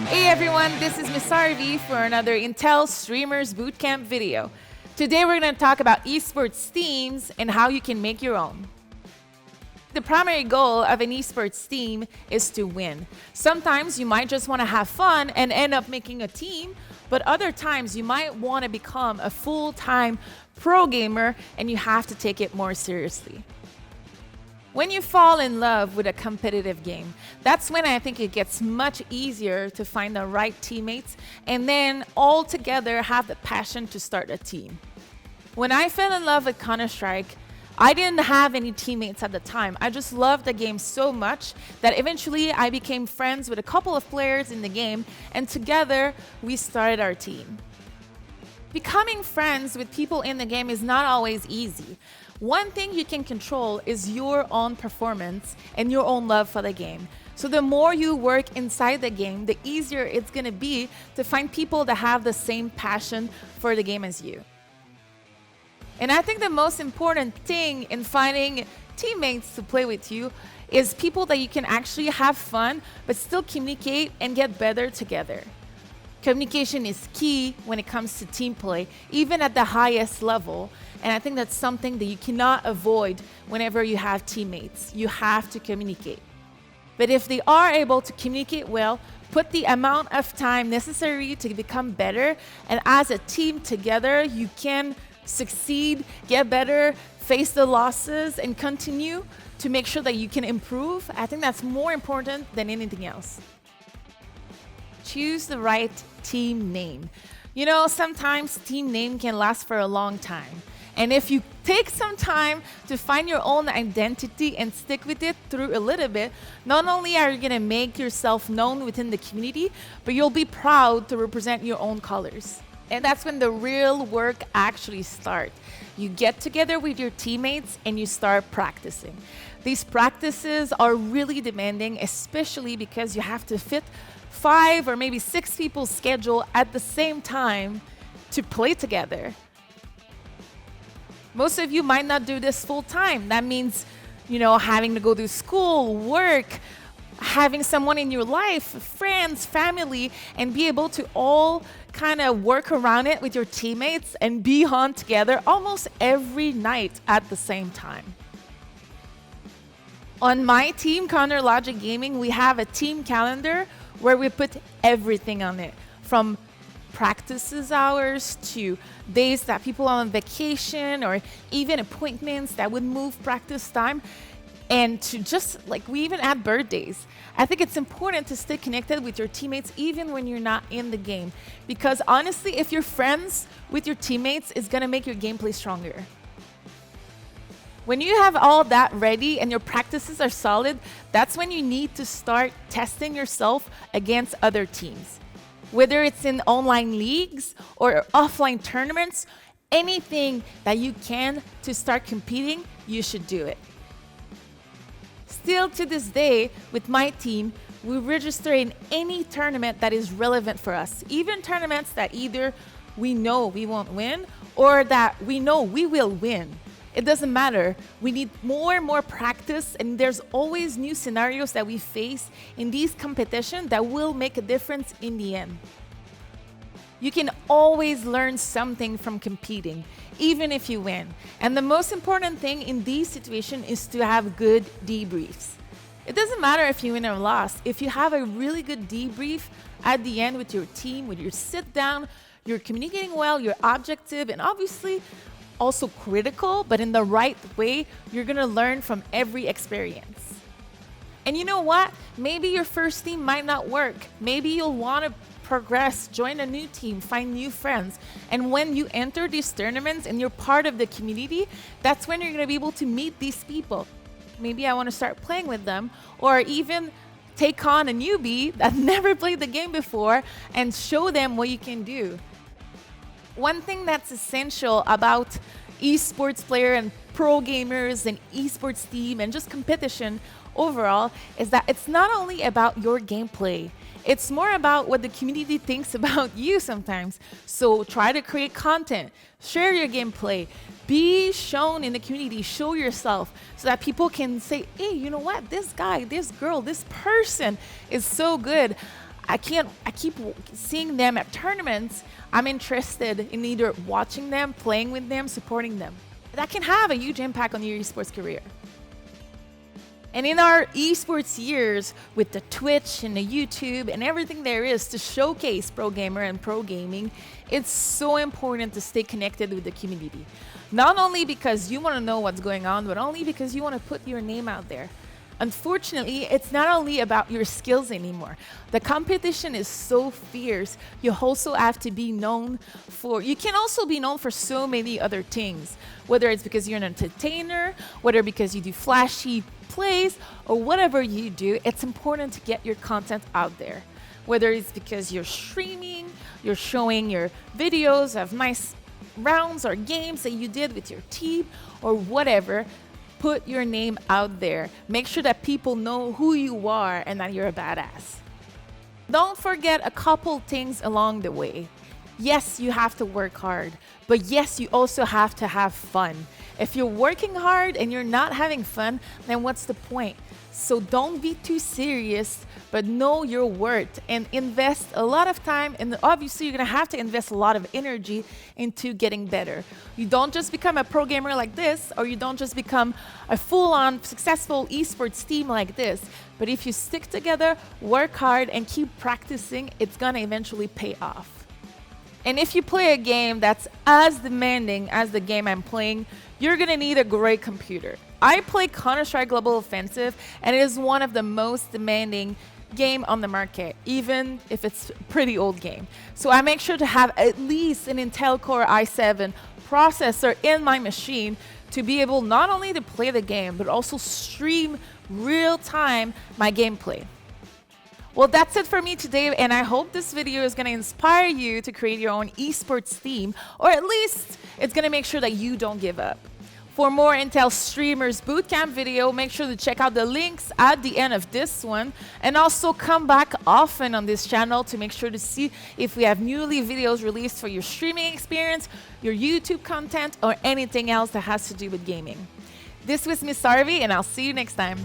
Hey everyone, this is missharvey for another Intel Streamers Bootcamp video. Today we're going to talk about esports teams and how you can make your own. The primary goal of an esports team is to win. Sometimes you might just want to have fun and end up making a team, but other times you might want to become a full-time pro gamer and you have to take it more seriously. When you fall in love with a competitive game, that's when I think it gets much easier to find the right teammates and then all together have the passion to start a team. When I fell in love with Counter-Strike, I didn't have any teammates at the time. I just loved the game so much that eventually I became friends with a couple of players in the game, and together we started our team. Becoming friends with people in the game is not always easy. One thing you can control is your own performance and your own love for the game. So the more you work inside the game, the easier it's going to be to find people that have the same passion for the game as you. And I think the most important thing in finding teammates to play with you is people that you can actually have fun, but still communicate and get better together. Communication is key when it comes to team play, even at the highest level. And I think that's something that you cannot avoid whenever you have teammates. You have to communicate. But if they are able to communicate well, put the amount of time necessary to become better, and as a team together, you can succeed, get better, face the losses, and continue to make sure that you can improve. I think that's more important than anything else. Choose the right team name. You know, sometimes team name can last for a long time. And if you take some time to find your own identity and stick with it through a little bit, not only are you going to make yourself known within the community, but you'll be proud to represent your own colors. And that's when the real work actually starts. You get together with your teammates and you start practicing. These practices are really demanding, especially because you have to fit 5 or maybe 6 people's schedule at the same time to play together. Most of you might not do this full time. That means, you know, having to go to school, work, having someone in your life, friends, family, and be able to all kind of work around it with your teammates and be on together almost every night at the same time. On my team, Counter Logic Gaming, we have a team calendar where we put everything on it, from practices hours to days that people are on vacation or even appointments that would move practice time, and to just like we even add birthdays. I think it's important to stay connected with your teammates even when you're not in the game, because honestly, if you're friends with your teammates, it's gonna make your gameplay stronger. When you have all that ready and your practices are solid, that's when you need to start testing yourself against other teams. Whether it's in online leagues or offline tournaments, anything that you can to start competing, you should do it. Still to this day, with my team, we register in any tournament that is relevant for us, even tournaments that either we know we won't win or that we know we will win. It doesn't matter. We need more and more practice, and there's always new scenarios that we face in these competitions that will make a difference in the end. You can always learn something from competing, even if you win. And the most important thing in these situations is to have good debriefs. It doesn't matter if you win or lost. If you have a really good debrief at the end with your team, when you sit down, you're communicating well, you're objective, and obviously also critical, but in the right way, you're gonna learn from every experience. And you know what? Maybe your first team might not work. Maybe you'll wanna progress, join a new team, find new friends. And when you enter these tournaments and you're part of the community, that's when you're gonna be able to meet these people. Maybe I wanna start playing with them, or even take on a newbie that never played the game before and show them what you can do. One thing that's essential about esports player and pro gamers and esports team and just competition overall is that it's not only about your gameplay. It's more about what the community thinks about you sometimes. So try to create content, share your gameplay, be shown in the community, show yourself so that people can say, hey, you know what? This guy, this girl, this person is so good. I keep seeing them at tournaments. I'm interested in either watching them, playing with them, supporting them. That can have a huge impact on your esports career. And in our esports years, with the Twitch and the YouTube and everything there is to showcase pro gamer and pro gaming, it's so important to stay connected with the community. Not only because you want to know what's going on, but only because you want to put your name out there. Unfortunately, it's not only about your skills anymore. The competition is so fierce. You also have to be known for, you can also be known for so many other things, whether it's because you're an entertainer, whether because you do flashy plays, or whatever you do. It's important to get your content out there. Whether it's because you're streaming, you're showing your videos of nice rounds or games that you did with your team, or whatever. Put your name out there. Make sure that people know who you are and that you're a badass. Don't forget a couple things along the way. Yes, you have to work hard, but yes, you also have to have fun. If you're working hard and you're not having fun, then what's the point? So don't be too serious, but know your worth and invest a lot of time. And obviously, you're going to have to invest a lot of energy into getting better. You don't just become a pro gamer like this, or you don't just become a full-on successful esports team like this. But if you stick together, work hard, and keep practicing, it's going to eventually pay off. And if you play a game that's as demanding as the game I'm playing, you're going to need a great computer. I play Counter-Strike Global Offensive, and it is one of the most demanding game on the market, even if it's a pretty old game. So I make sure to have at least an Intel Core i7 processor in my machine to be able not only to play the game, but also stream real-time my gameplay. Well, that's it for me today, and I hope this video is going to inspire you to create your own esports team, or at least it's going to make sure that you don't give up. For more Intel Streamers Bootcamp video, make sure to check out the links at the end of this one, and also come back often on this channel to make sure to see if we have newly videos released for your streaming experience, your YouTube content, or anything else that has to do with gaming. This was missharvey, and I'll see you next time.